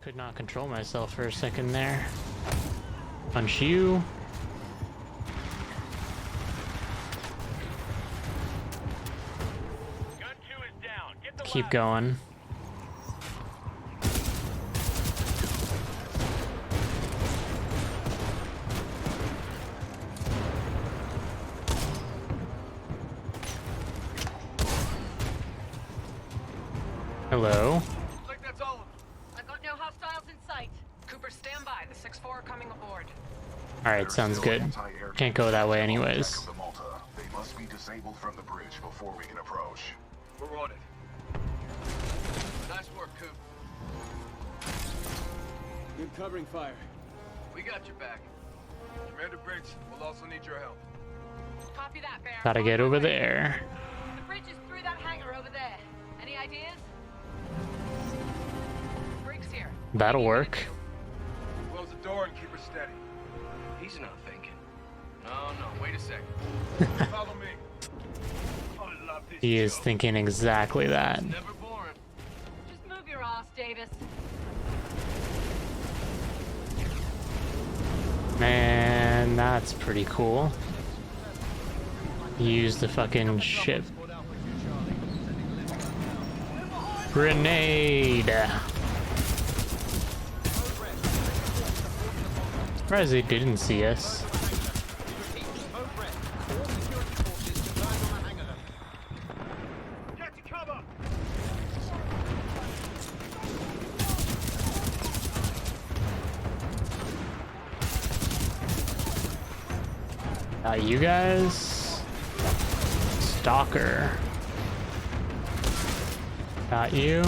Could not control myself for a second there. Punch you. Gun 2 is down. Get the Keep last. going. Hello. I think that's all of them. I've got no hostiles in sight. Cooper, stand by. The 6-4 are coming aboard. Alright, sounds good. Can't go that way anyways. They must be disabled from the bridge before we can approach. We're on it. Nice work, Coop. Good covering fire. We got your back. Commander Briggs, we'll also need your help. Copy that, Bear. Gotta get over there. The bridge is through that hangar over there. Any ideas? Briggs here. That'll work. Close the door and keep her steady. He's not thinking. No, wait a second. Follow me. I love this He is job. thinking exactly that. Never boring. Just move your ass, Davis. Man, that's pretty cool. Use the fucking ship. Grenade! Surprised they didn't see us. Get to cover. You guys. Stalker. Got you.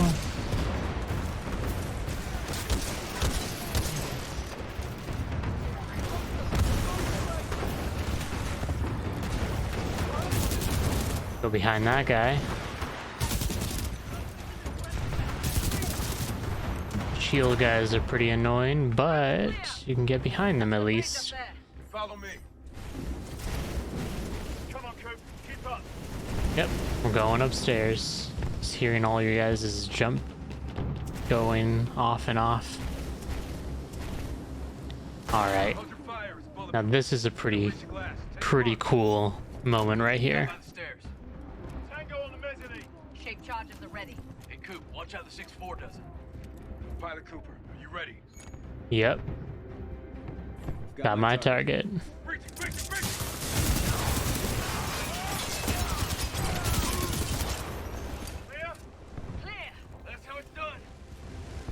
Go behind that guy. Shield guys are pretty annoying, but you can get behind them at least. Up there. Follow me. Come on, Coop. Keep up. Yep, we're going upstairs. Just hearing all your guys' jump going off and off. Alright, Hold your fire. It's bulletproof. now this is a pretty Release your glass. Take cool moment right here. on the stairs. Tango on the mezzanine. Shake charges are ready. Hey, Coop, watch how the 6-4 does it. Pilot Cooper, are you ready? Yep, got my target. Breach, breach, breach! Clear. Clear. That's how it's done.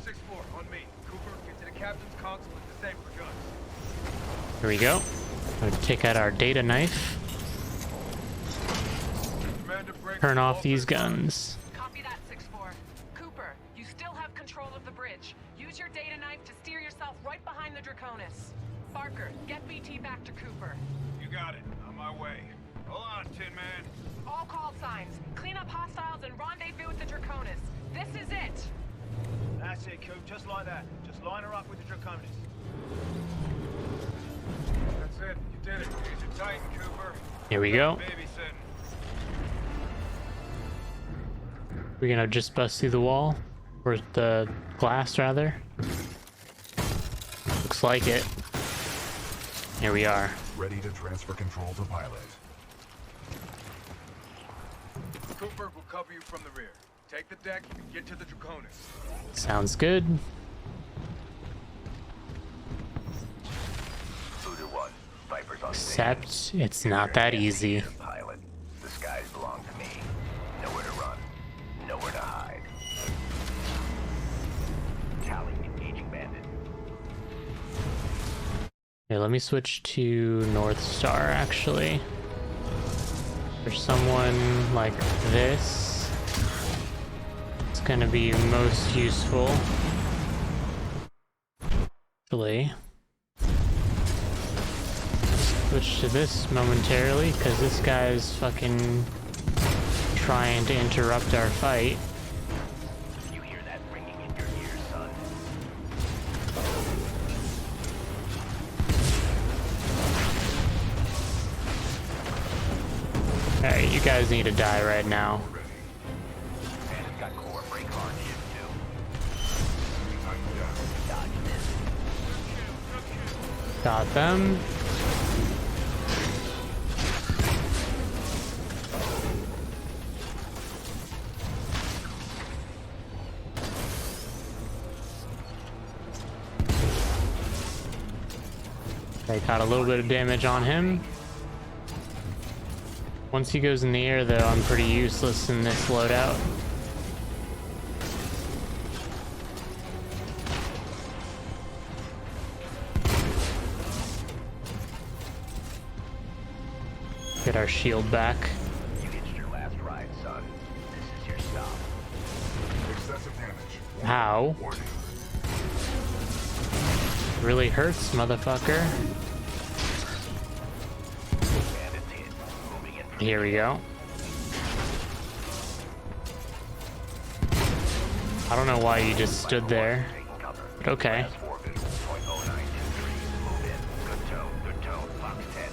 6-4, on me. Cooper, get to the captain's console and disable the guns. Here we go. Gonna take out our data knife. Commander Briggs, Turn off all these good. guns. Copy that, 6-4. Cooper, you still have control of the bridge. Use your data knife to steer yourself right behind the Draconis. Barker, get BT back to Cooper. You got it. On my way. Hold on, Tin Man. All call signs. Clean up hostiles and rendezvous with the Draconis. This is it. That's it, Coop. Just like that. Just line her up with the Draconis. That's it. You did it. Here's your Titan, Cooper. Here we go. Babysitting. We're gonna just bust through the wall. Or the glass, rather. Looks like it. Here we are. Ready to transfer control to pilot. Cooper will cover you from the rear. Take the deck and get to the Draconis. Sounds good. Voodoo 1, Viper's on Except it's not that easy. pilot. The skies belong to me. Nowhere to run. Nowhere to hide. Tally, engaging bandit. Here, let me switch to North Star, actually. For someone like this, it's gonna be most useful. Actually, switch to this momentarily, because this guy's fucking trying to interrupt our fight. You hear that ringing in your ears, son? Alright, you guys need to die right now. And it's got core break hard to you, too. Titan down. Got them. I got a little bit of damage on him. Once he goes in the air, though, I'm pretty useless in this loadout. Get our shield back. You hitched your last ride, son. This is your stop. Excessive damage. How? Warning. Really hurts, motherfucker. Bandits hit. Moving in. Here we go. I don't know why you just stood there, Taking cover. but okay. Class 4 visual, 0.0923. Move in. Good tone, good tone. Fox 10.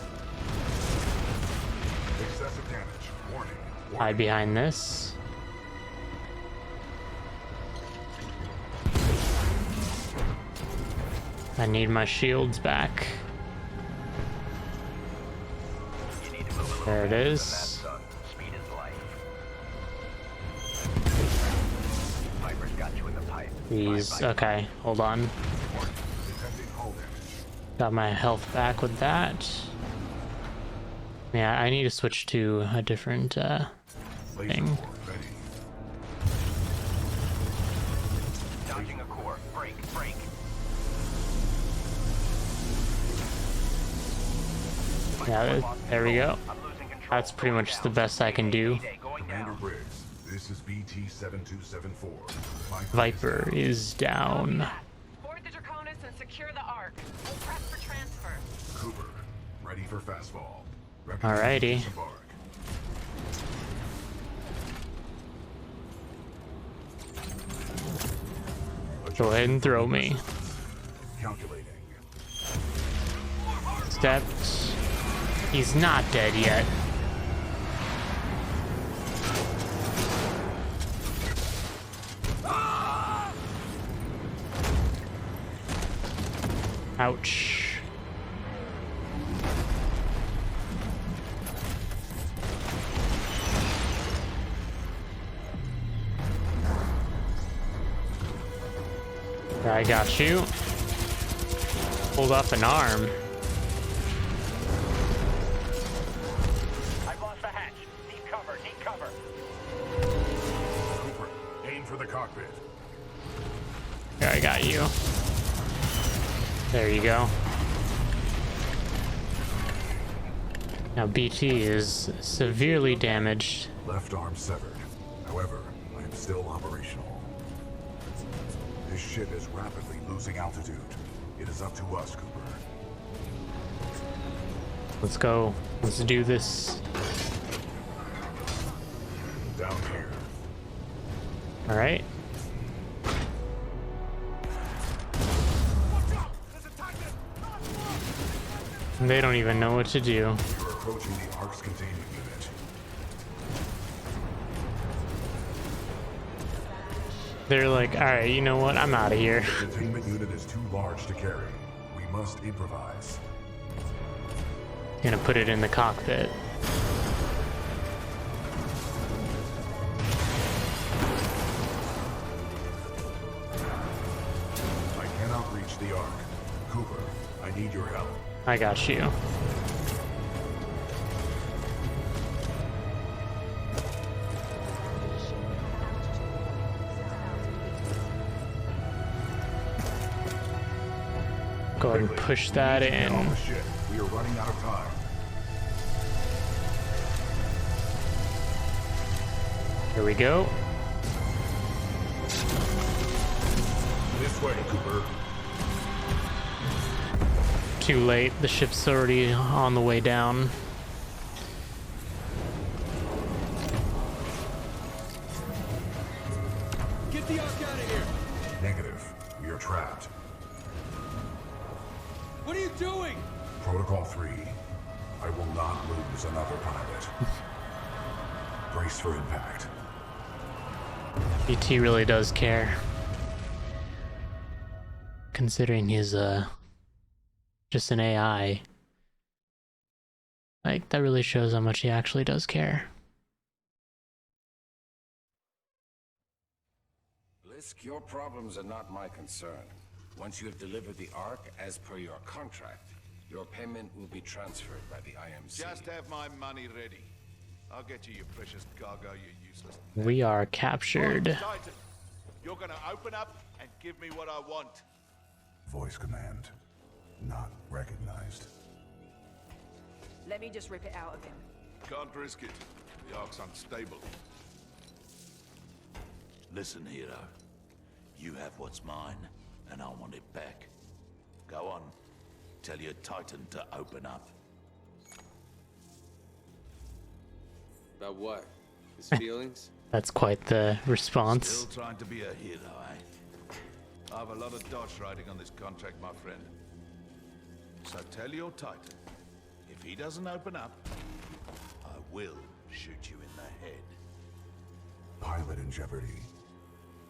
Excessive damage. Warning. Hide behind this. I need my shields back. You need to move a little There it faster than that, is. son. Speed is life. Viper's got you in the pipe. These, okay, hold on. Detecting hull damage. Got my health back with that. Yeah, I need to switch to a different Laser thing. core ready. Dodging a core. Break, break. Yeah, there we go. I'm losing control. That's pretty much the best I can do. Going Commander down. Briggs, this is BT-7274. My Viper is down. Board the Draconis and secure the Ark. We'll press for transfer. Cooper, ready for fastball. Alrighty. Disembark. Go ahead and throw me. Calculating. Stepped. He's not dead yet. Ouch. I got you. Pulled off an arm. I've lost the hatch. Need cover, need cover. Cooper, aim for the cockpit. Here, I got you. There you go. Now BT is severely damaged. Left arm severed. However, I am still operational. This ship is rapidly losing altitude. It is up to us, Cooper. Let's go. Let's do this. Down here. All right. They don't even know what to do. You're approaching the Ark's containment unit. They're like, all right, you know what? I'm out of here. The containment unit is too large to carry. We must improvise. Gonna put it in the cockpit. I cannot reach the Ark. Cooper, I need your help. I got you. Go ahead and push that Get on in. the ship. We are running out of time. Here we go. This way, Cooper. Too late. The ship's already on the way down. Get the Ark out of here! Negative. We are trapped. What are you doing? Protocol 3. I will not lose another pilot. Brace for impact. BT really does care. Considering his just an AI. Like, that really shows how much he actually does care. Lisk, your problems are not my concern. Once you have delivered the Ark as per your contract, your payment will be transferred by the IMC. Just have my money ready. I'll get you your precious cargo, you useless. We are captured. Right, Titan, you're gonna open up and give me what I want. Voice command. Not recognized. Let me just rip it out of him. Can't risk it. The Ark's unstable. Listen, hero. You have what's mine, and I want it back. Go on. Tell your Titan to open up. About what? His feelings? That's quite the response. Still trying to be a hero, eh? I have a lot of dosh riding on this contract, my friend. So tell your Titan, if he doesn't open up, I will shoot you in the head. Pilot in jeopardy.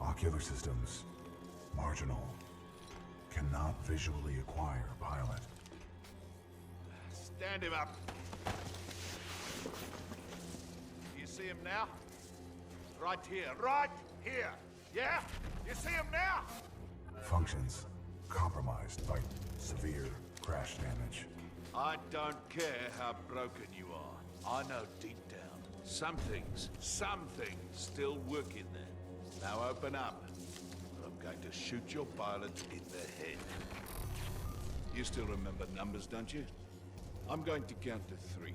Ocular systems. Marginal. Cannot visually acquire pilot. Stand him up. You see him now? Right here, right here. Yeah? You see him now? Functions compromised by severe crash damage. I don't care how broken you are. I know deep down, some things still work in there. Now open up, or I'm going to shoot your pilot in the head. You still remember numbers, don't you? I'm going to count to 3.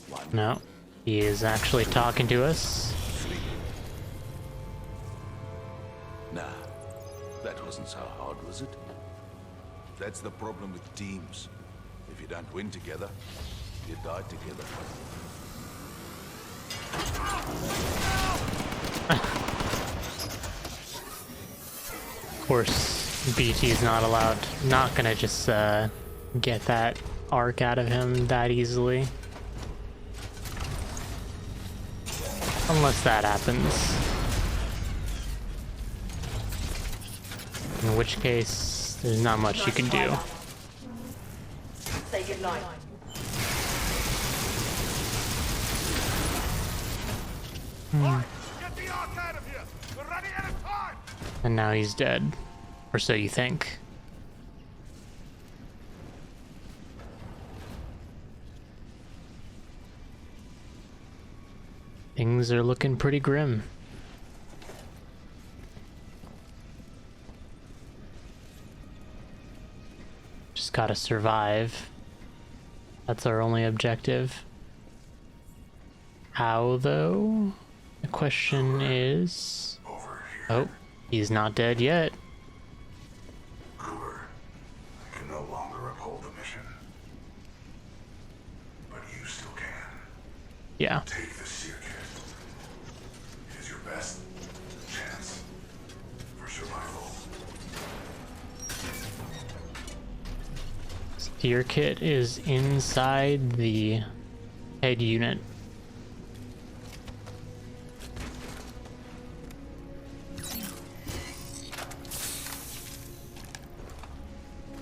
1. No, he is actually talking to us. 3. Nah, that wasn't so hard, was it? That's the problem with teams. If you don't win together, you die together. Of course, BT is not allowed, not gonna just get that arc out of him that easily. Unless that happens. In which case, there's not much you can do. Say goodnight. Get the Ark out of here! We're running out of time! And now he's dead. Or so you think. Things are looking pretty grim. Just gotta survive. That's our only objective. How, though? The question is... Over here. Oh, he's not dead yet. Cooper, I can no longer uphold the mission. But you still can. Yeah. Take the seer kit. It is your best chance for survival. Steer kit is inside the head unit.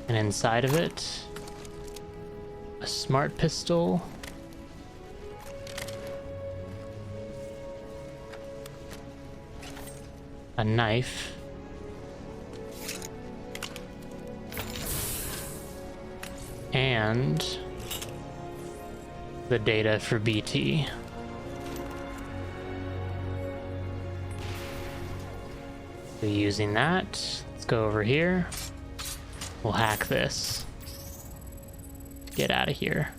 And inside of it, a smart pistol, a knife, and the data for BT. So using that, let's go over here. We'll hack this. Get out of here.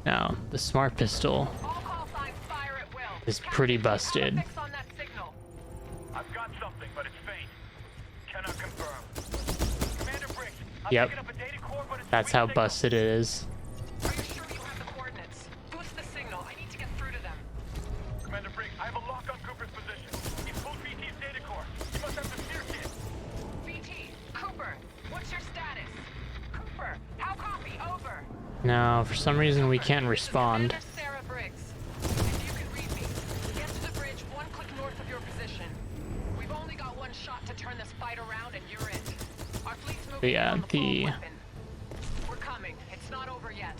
Now, the smart pistol is pretty busted. I've got something, but it's faint. Cannot confirm. Commander Briggs, I'm Yep. picking up a data core, but it's That's a how weak signal. busted it is. Are you sure you have the coordinates? Boost the signal. I need to get through to them. Commander Briggs, I have a lock on Cooper's position. He's pulled BT's data core. He must have the steer kit. BT, Cooper, what's your status? Cooper, how copy? Over. Now, for some reason, we can't This is respond. Commander Sarah Briggs. If you can read me, get to the bridge 1 click north of your position. We've only got 1 one shot to turn this fight around and you're it. Our fleet's moving But yeah, on the full weapon. We're coming. It's not over yet.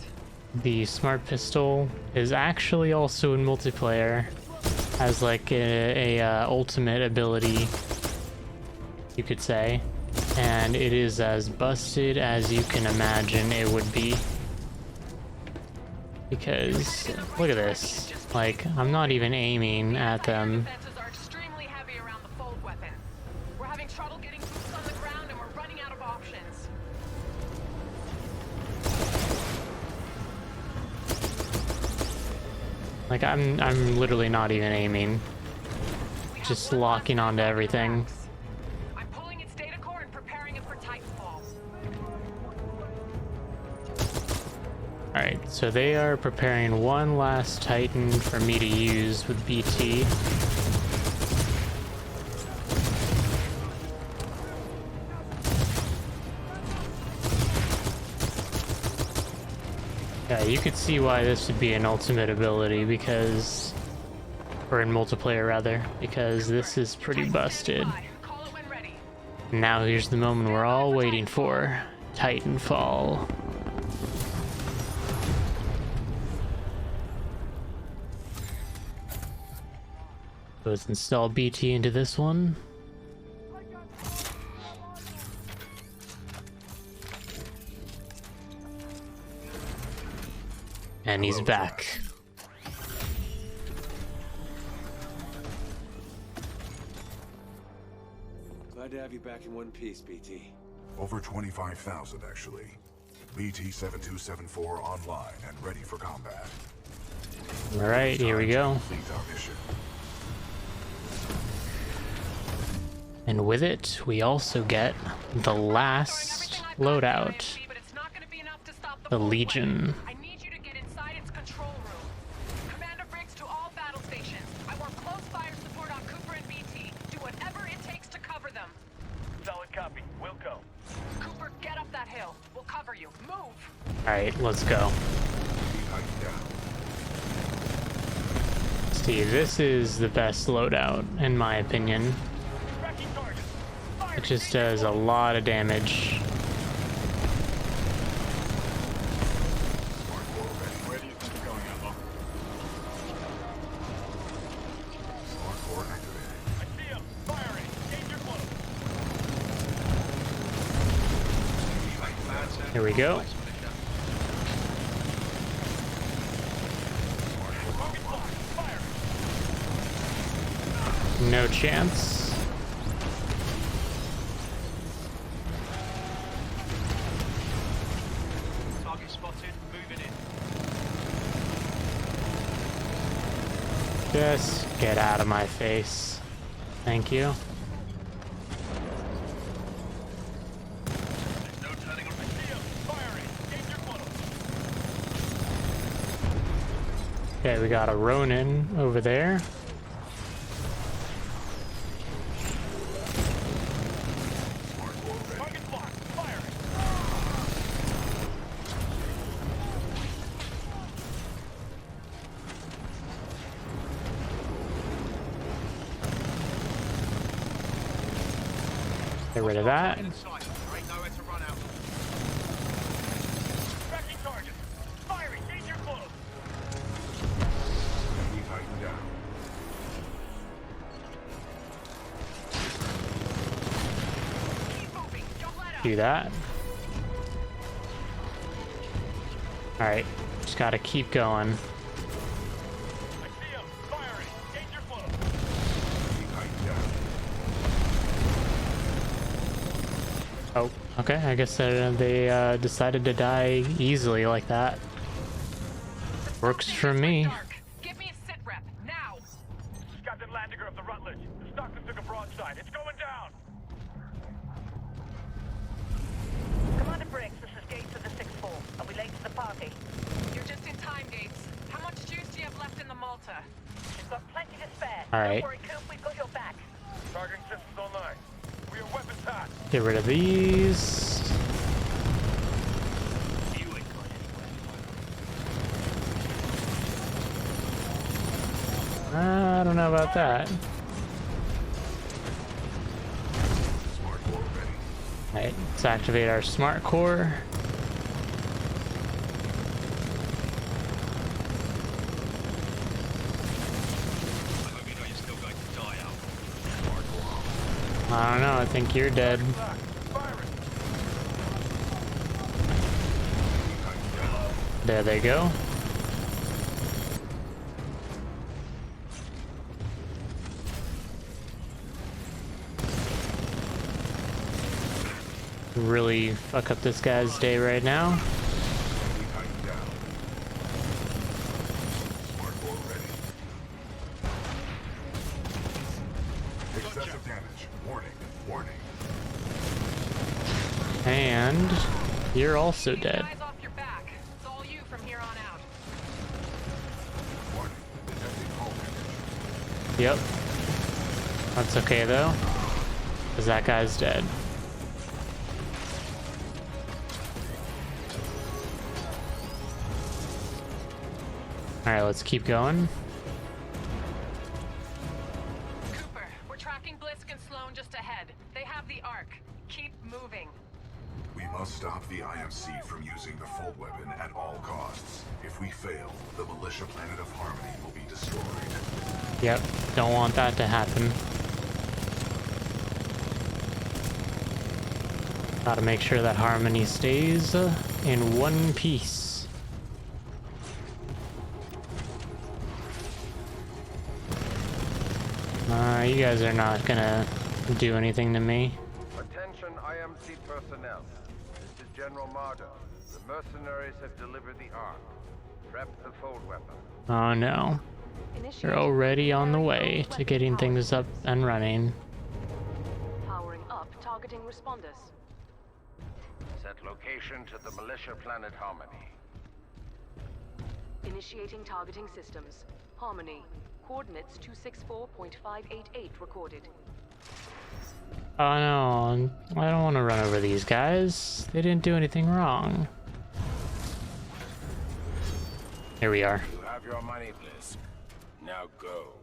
the smart pistol is actually also in multiplayer as like a ultimate ability, you could say, and it is as busted as you can imagine it would be. Because look at this, like I'm not even aiming at them. Defenses are extremely heavy around the fold weapon. We're having trouble getting boots on the ground and we're running out of options. Like I'm literally not even aiming, just locking onto everything. I'm pulling its data core and preparing it for Titanfall. Alright, so they are preparing one last Titan for me to use with BT. Yeah, you could see why this would be an ultimate ability because, or in multiplayer rather, because this is pretty busted. Call it when ready. Now here's the moment we're all waiting for, Titanfall. So let's install BT into this one. And he's back. Glad to have you back in one piece, BT. Over 25,000, actually. BT-7274 online and ready for combat. Alright, here we go. Complete our mission. And with it, we also get the last loadout, the Legion. I need you to get inside its control room. Commander Briggs to all battle stations. I want close fire support on Cooper and BT. Do whatever it takes to cover them. Solid copy. We'll go. Cooper, get up that hill. We'll cover you. Move. Alright, let's go. See, this is the best loadout, in my opinion. Tracking target. Fire. It just does a lot of damage. Where do you think you're going, Outlaw? Hardcore activated. I see him. Firing. Danger close. Here we go. Target locked. Firing. No chance. Target spotted. Moving in. Just get out of my face. Thank you. There's no turning on. I see him. Firing. Danger close. Okay, we got a Ronin over there. Target locked. Firing. Get rid of that. Inside. There ain't nowhere to run out. Tracking target. Firing. Danger close. Enemy Titan down. Keep moving. Don't let up. Do that. Alright, just gotta keep going. I see him. Firing. Danger close. Enemy Titan down. Oh, okay, I guess they decided to die easily like that. Works for me. Dark. Give me a sit rep now. This is Captain Landiger of the Rutledge. The Stockton took a broadside. It's going down. Commander Briggs, this is Gates of the 6-4. Are we late to the party? You're just in time, Gates. How much juice do you have left in the Malta? We've got plenty to spare. All right. Don't worry, Coop, we've got your back. Targeting systems online. We are weapons hot. Get rid of these. You ain't going anywhere. I don't know about that. Alright, let's activate our smart core. I don't know, I think you're dead. There they go. Really fuck up this guy's day right now. Excessive damage. Warning. Warning. And you're also dead. Eyes off your back. It's all you from here on out. Warning. Detecting hull damage. Yep. That's okay though, because that guy's dead. Alright, let's keep going. Cooper, we're tracking Blisk and Sloan just ahead. They have the Ark. Keep moving. We must stop the IMC from using the Fold weapon at all costs. If we fail, the militia planet of Harmony will be destroyed. Yep, don't want that to happen. Gotta make sure that Harmony stays in one piece. You guys are not gonna do anything to me. Attention IMC personnel. This is General Marder. The mercenaries have delivered the Ark. Prep the Fold weapon. Oh no. They're already on the way to getting things up and running. Powering up targeting responders. Set location to the militia planet Harmony. Initiating targeting systems. Harmony. Coordinates 264.588 recorded. Oh no, I don't want to run over these guys. They didn't do anything wrong. Here we are. You have your money, Blisk. Now go.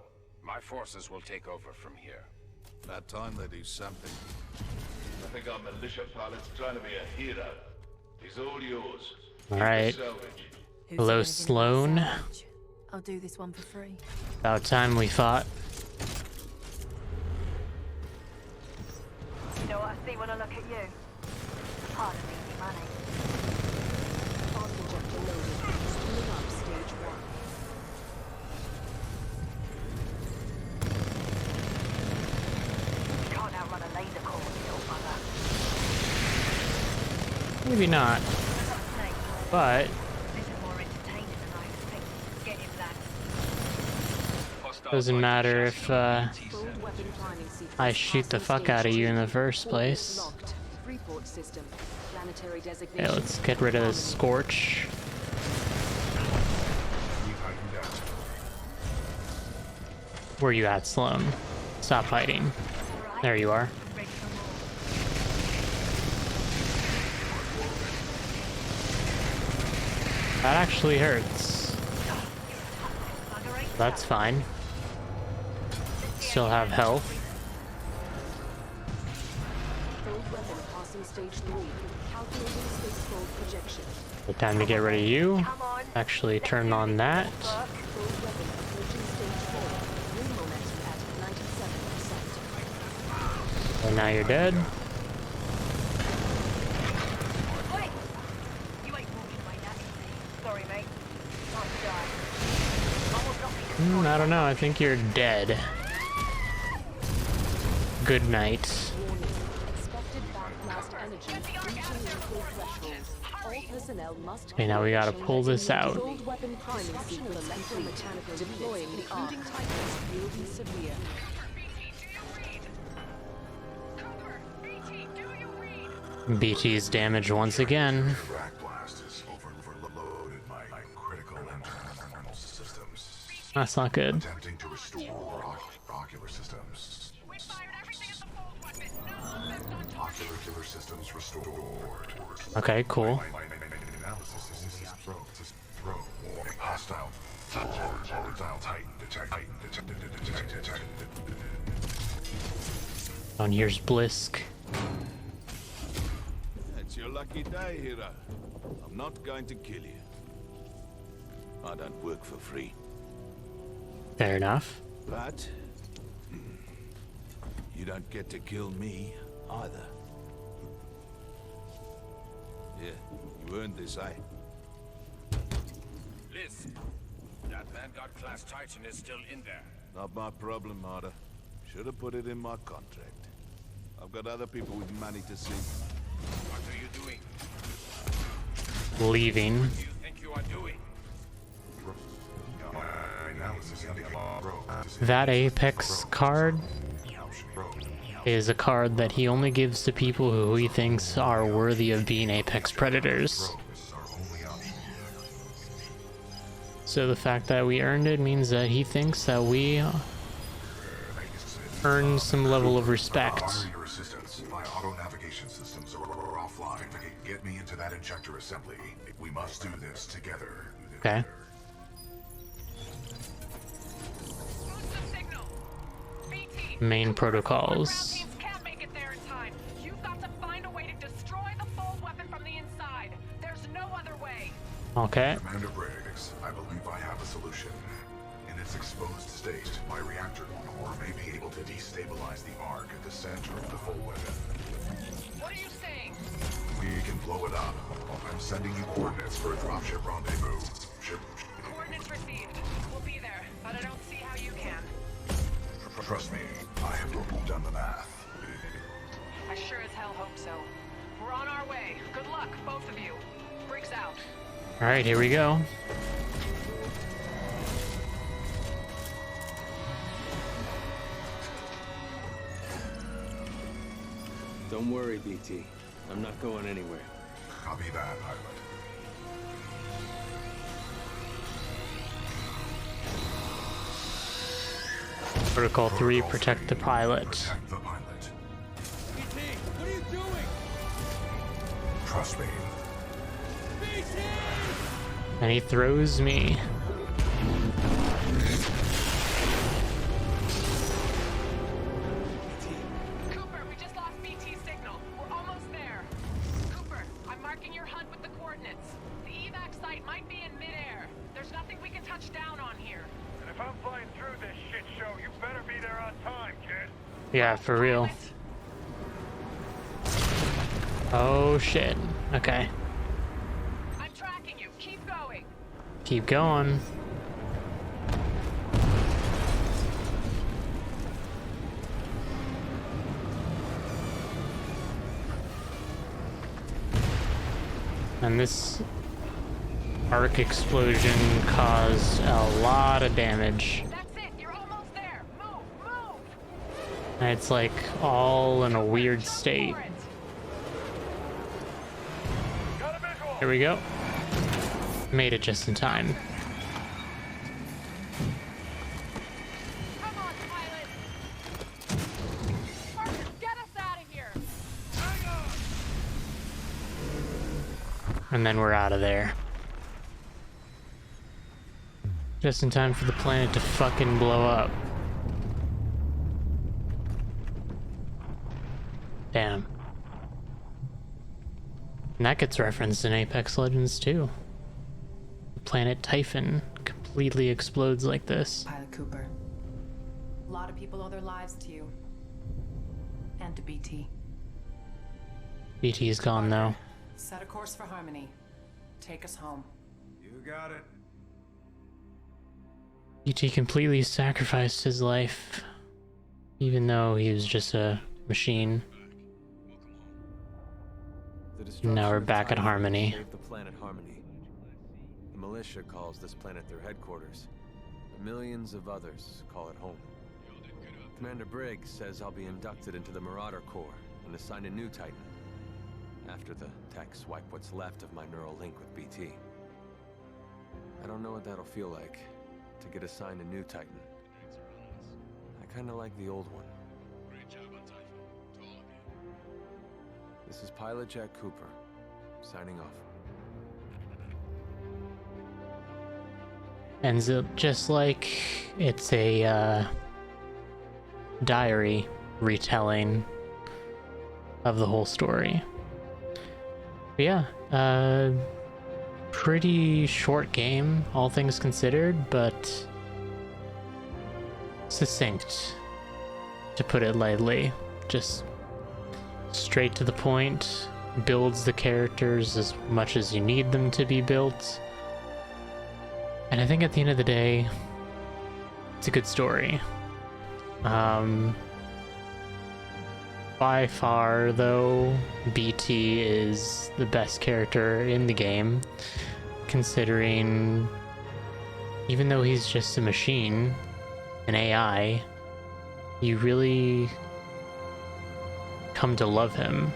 My forces will take over from here. About time they do something. I think our militia pilot's trying to be a hero. He's all yours. Alright. Hello, Sloan. I'll do this one for free. About time we fought. You know what I see when I look at you? Part of easy money. Arc injector loaded. Spooling up stage 1. You can't outrun a laser core, little bugger. Maybe not. But This is more entertaining than I expected. Get him, lad. doesn't matter if Fold weapon priming sequence I shoot the fuck out of you in the first place. locked. Report system. Planetary Okay, designation. let's get rid of this Scorch. Where you at, Sloan? Stop fighting. There you are. That actually hurts. That's fine. Still have health. Fold weapon passing stage 3. Calculating space fold projection. Good time to get rid of you. Actually turn on that. Fold weapon approaching stage 4. Wind momentum at 97%. And now you're dead. Wait! You ain't walking away that easy. Sorry, mate. Time to die. Almost got me. I don't know, I think you're dead. Good night. Expected backblast energy reaching nuclear threshold. All personnel must. Okay, now we gotta pull this out. Fold weapon priming sequence electromechanical deploying the arc. Titans will be severe. BT's damaged once again. Rack blast has overloaded my critical internal systems. That's not good. Attempting to restore ocular systems. Ocular systems restored. Okay, cool. My analysis is throw. Hostile. Hostile Titan detected. And here's Blisk. lucky day, hero. I'm not going to kill you. I don't work for free. Fair enough. But you don't get to kill me either. Yeah, you earned this, eh? Liz, that Vanguard-class Titan is still in there. Not my problem, Marta. Should have put it in my contract. I've got other people with money to see. What are you doing? Leaving. What do you think you are doing? That Apex card is a card that he only gives to people who he thinks are worthy of being Apex Predators. So the fact that we earned it means that he thinks that we earned some level of respect. Your assistance. My auto navigation systems are offline. Get me into that injector assembly. We must do this together. Okay. Main protocols. Can't make it there in time. You've got to find a way to destroy the full weapon from the inside. There's no other way. Okay. Commander Briggs, I believe I have a solution. In its exposed state, my reactor core may be able to destabilize the arc at the center of the full weapon. What are you saying? We can blow it up. I'm sending you coordinates for a dropship rendezvous. Coordinates received. We'll be there, but I don't see how you can. Trust me, I have done the math. I sure as hell hope so. We're on our way. Good luck, both of you. Briggs out. Alright, here we go. Don't worry, BT. I'm not going anywhere. Copy that, pilot. Protocol 3, protect the pilot. Protect the pilot. BT, what are you doing? Trust me. BT! And he throws me. Cooper, we just lost BT signal. We're almost there. Cooper, I'm marking your HUD with the coordinates. The evac site might be in midair. There's nothing we can touch down on here. And if I'm flying through this shit show, you better be there on time, kid. Yeah, for real. Oh shit. Okay. I'm tracking you. Keep going. Keep going. And this arc explosion caused a lot of damage. That's it. You're almost there. Move, move. And it's like all in a weird state. Here we go. Made it just in time. Come on, pilot. Parker, get us out of here. And then we're out of there. Just in time for the planet to fucking blow up. Damn. And that gets referenced in Apex Legends too. The planet Typhon completely explodes like this. Pilot Cooper. A lot of people owe their lives to you. And to BT. BT's gone though. Set a course for Harmony. Take us home. You got it. BT completely sacrificed his life, even though he was just a machine. Now we're back at Harmony. Saved the planet Harmony. The militia calls this planet their headquarters. Millions of others call it home. Commander Briggs says I'll be inducted into the Marauder Corps and assigned a new Titan. After the techs wipe what's left of my neural link with BT. I don't know what that'll feel like, to get assigned a new Titan. I kinda like the old one. Great job on Titanfall, to all of you. This is Pilot Jack Cooper, signing off. Ends up just like it's a diary retelling of the whole story. But yeah, pretty short game, all things considered, but succinct, to put it lightly. Just straight to the point, builds the characters as much as you need them to be built. And I think at the end of the day, it's a good story. By far, though, BT is the best character in the game, considering even though he's just a machine, an AI, you really come to love him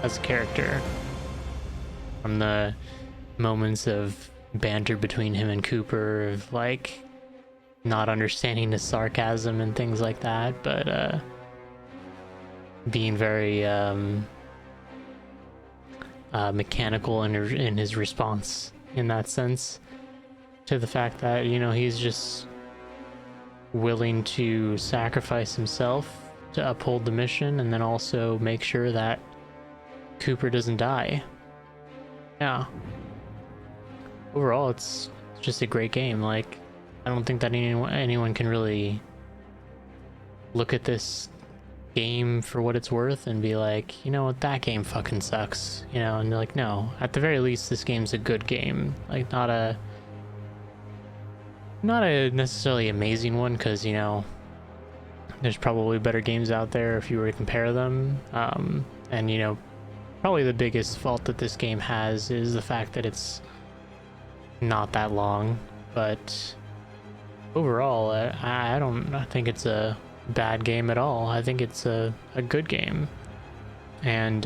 as a character. From the moments of banter between him and Cooper, of like not understanding the sarcasm and things like that, but being very mechanical in his response in that sense, to the fact that, you know, he's just willing to sacrifice himself to uphold the mission and then also make sure that Cooper doesn't die. Yeah. Overall, it's just a great game. Like, I don't think that anyone can really look at this game for what it's worth and be like, you know what, that game fucking sucks, you know. And they're like, no, at the very least this game's a good game, like not a necessarily amazing one, because, you know, there's probably better games out there if you were to compare them. And, you know, probably the biggest fault that this game has is the fact that it's not that long. But overall, I don't think it's a bad game at all. I think it's a good game. And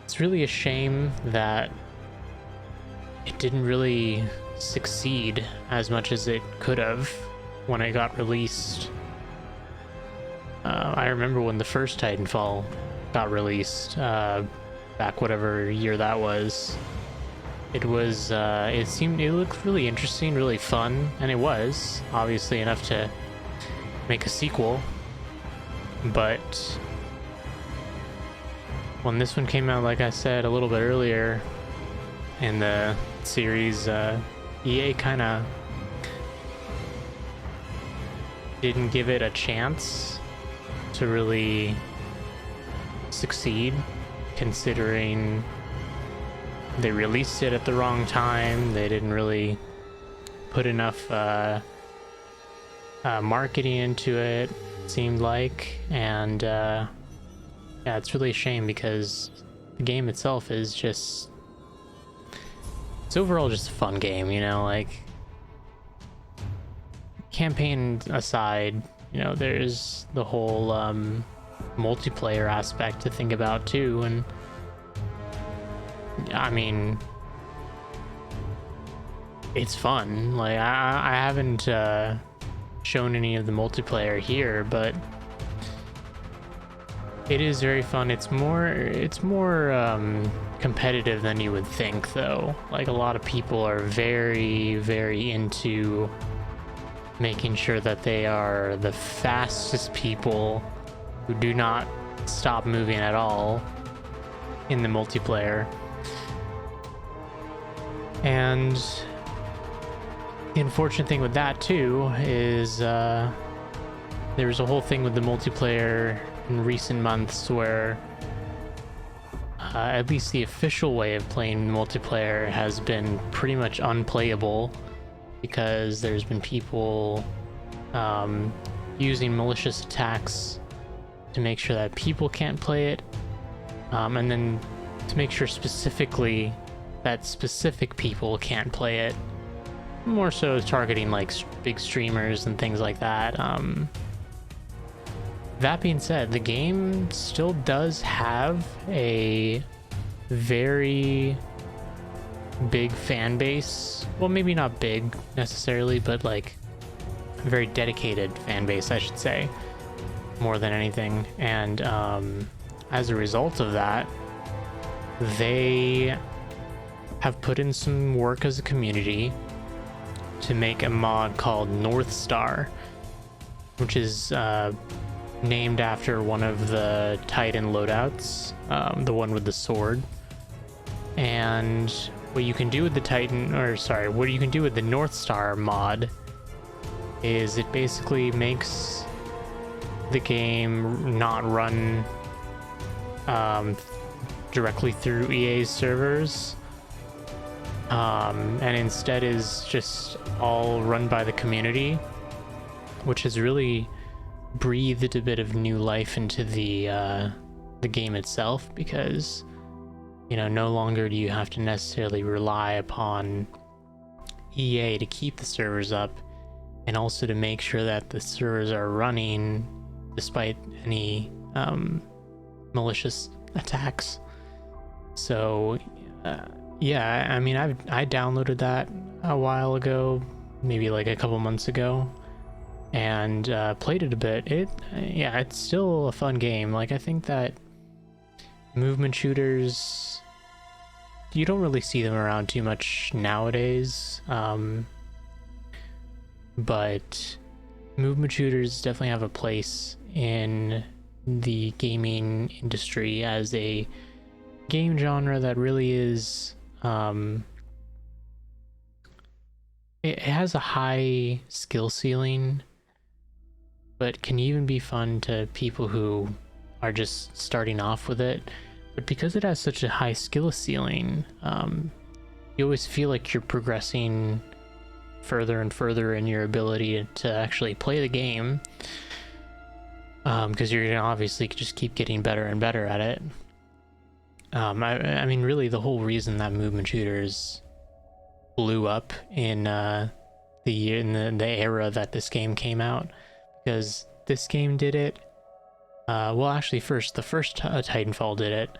it's really a shame that it didn't really succeed as much as it could have when it got released. I remember when the first Titanfall got released, back whatever year that was. It looked really interesting, really fun, and it was obviously enough to make a sequel. But when this one came out, like I said a little bit earlier in the series, EA kind of didn't give it a chance to really succeed, considering they released it at the wrong time. They didn't really put enough marketing into it, seemed like. And yeah, it's really a shame, because the game itself is just, it's overall just a fun game, you know. Like, campaign aside, you know, there's the whole multiplayer aspect to think about too. And I mean, it's fun. Like, I haven't shown any of the multiplayer here, but it is very fun. It's more competitive than you would think, though. Like, a lot of people are very, very into making sure that they are the fastest people who do not stop moving at all in the multiplayer. And the unfortunate thing with that too is there was a whole thing with the multiplayer in recent months where at least the official way of playing multiplayer has been pretty much unplayable, because there's been people using malicious attacks to make sure that people can't play it, and then to make sure specifically that specific people can't play it, more so targeting like big streamers and things like that. That being said, the game still does have a very big fan base. Well, maybe not big necessarily, but like a very dedicated fan base, I should say, more than anything. And as a result of that, they have put in some work as a community to make a mod called North Star, which is named after one of the Titan loadouts, the one with the sword. And what you can do with the what you can do with the North Star mod is it basically makes the game not run directly through EA's servers, and instead is just all run by the community, which has really breathed a bit of new life into the game itself, because no longer do you have to necessarily rely upon EA to keep the servers up, and also to make sure that the servers are running despite any malicious attacks. So yeah, I mean, I downloaded that a while ago, maybe like a couple months ago, and played it a bit. It's still a fun game. Like, I think that movement shooters, you don't really see them around too much nowadays, but movement shooters definitely have a place in the gaming industry as a game genre that really is, it has a high skill ceiling, but can even be fun to people who are just starting off with it. But because it has such a high skill ceiling, you always feel like you're progressing further and further in your ability to actually play the game, because you're gonna obviously just keep getting better and better at it. I mean, really, the whole reason that movement shooters blew up in the era that this game came out, because this game did it. Well, actually, the first Titanfall did it,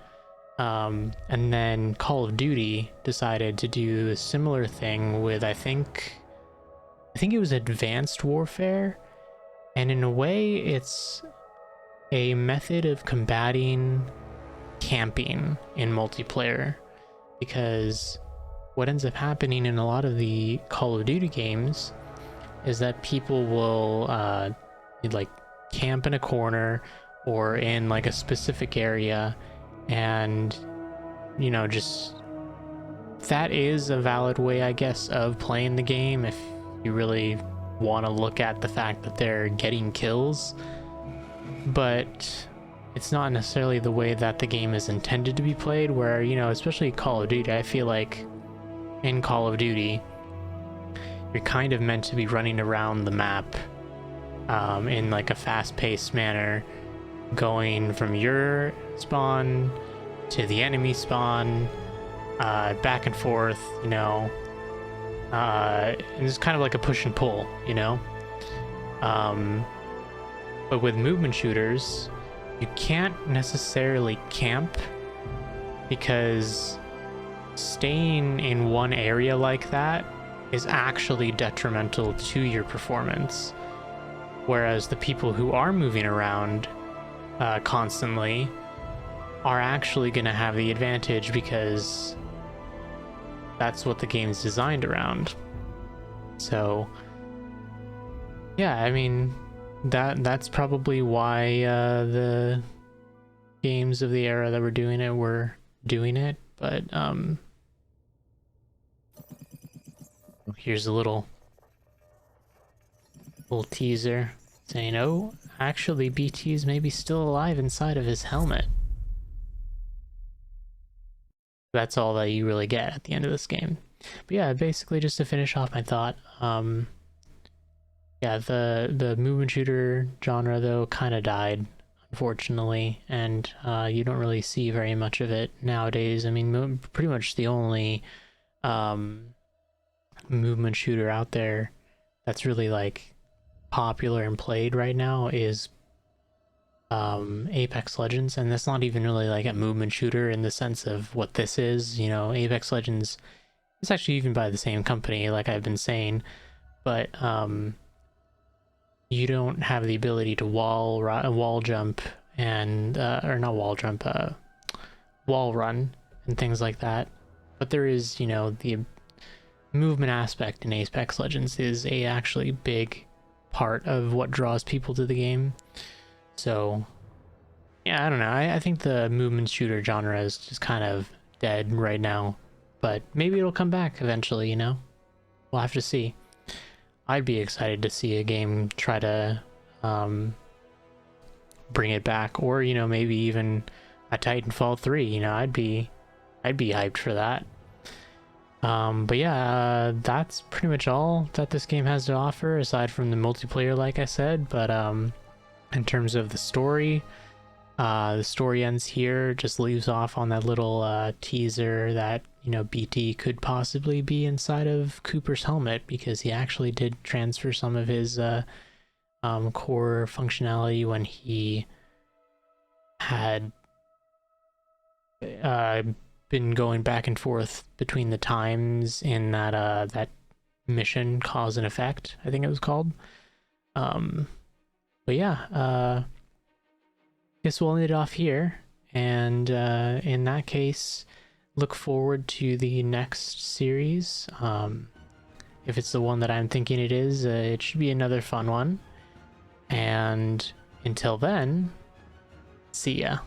and then Call of Duty decided to do a similar thing with, I think it was Advanced Warfare, and in a way, it's a method of combating camping in multiplayer, because what ends up happening in a lot of the Call of Duty games is that people will like camp in a corner or in like a specific area, and just that is a valid way, I guess, of playing the game if you really want to look at the fact that they're getting kills, but it's not necessarily the way that the game is intended to be played, where, especially Call of Duty, I feel like in Call of Duty, you're kind of meant to be running around the map in like a fast-paced manner, going from your spawn to the enemy spawn, back and forth, and it's kind of like a push and pull, but with movement shooters, you can't necessarily camp, because staying in one area like that is actually detrimental to your performance, whereas the people who are moving around constantly are actually going to have the advantage, because that's what the game's designed around. So yeah, I mean, that's probably why the games of the era that were doing it, but here's a little teaser saying, oh, actually BT's maybe still alive inside of his helmet. That's all that you really get at the end of this game. But yeah, basically, just to finish off my thought, yeah, the movement shooter genre, though, kind of died, unfortunately, and you don't really see very much of it nowadays. I mean, pretty much the only movement shooter out there that's really like popular and played right now is Apex Legends, and that's not even really like a movement shooter in the sense of what this is. Apex Legends is actually even by the same company, like I've been saying, but you don't have the ability to wall jump and or not wall jump, wall run and things like that. But there is, the movement aspect in Apex Legends is a actually big part of what draws people to the game. So yeah, I don't know. I think the movement shooter genre is just kind of dead right now, but maybe it'll come back eventually, you know? We'll have to see. I'd be excited to see a game try to bring it back, or, you know, maybe even a Titanfall 3, you know, I'd be hyped for that. But yeah, that's pretty much all that this game has to offer, aside from the multiplayer, like I said. But in terms of the story ends here, just leaves off on that little teaser that, you know, BT could possibly be inside of Cooper's helmet, because he actually did transfer some of his core functionality when he had been going back and forth between the times in that that mission Cause and Effect, I think it was called. But yeah, guess we'll end it off here, and in that case, look forward to the next series. If it's the one that I'm thinking it is, it should be another fun one. And until then, see ya.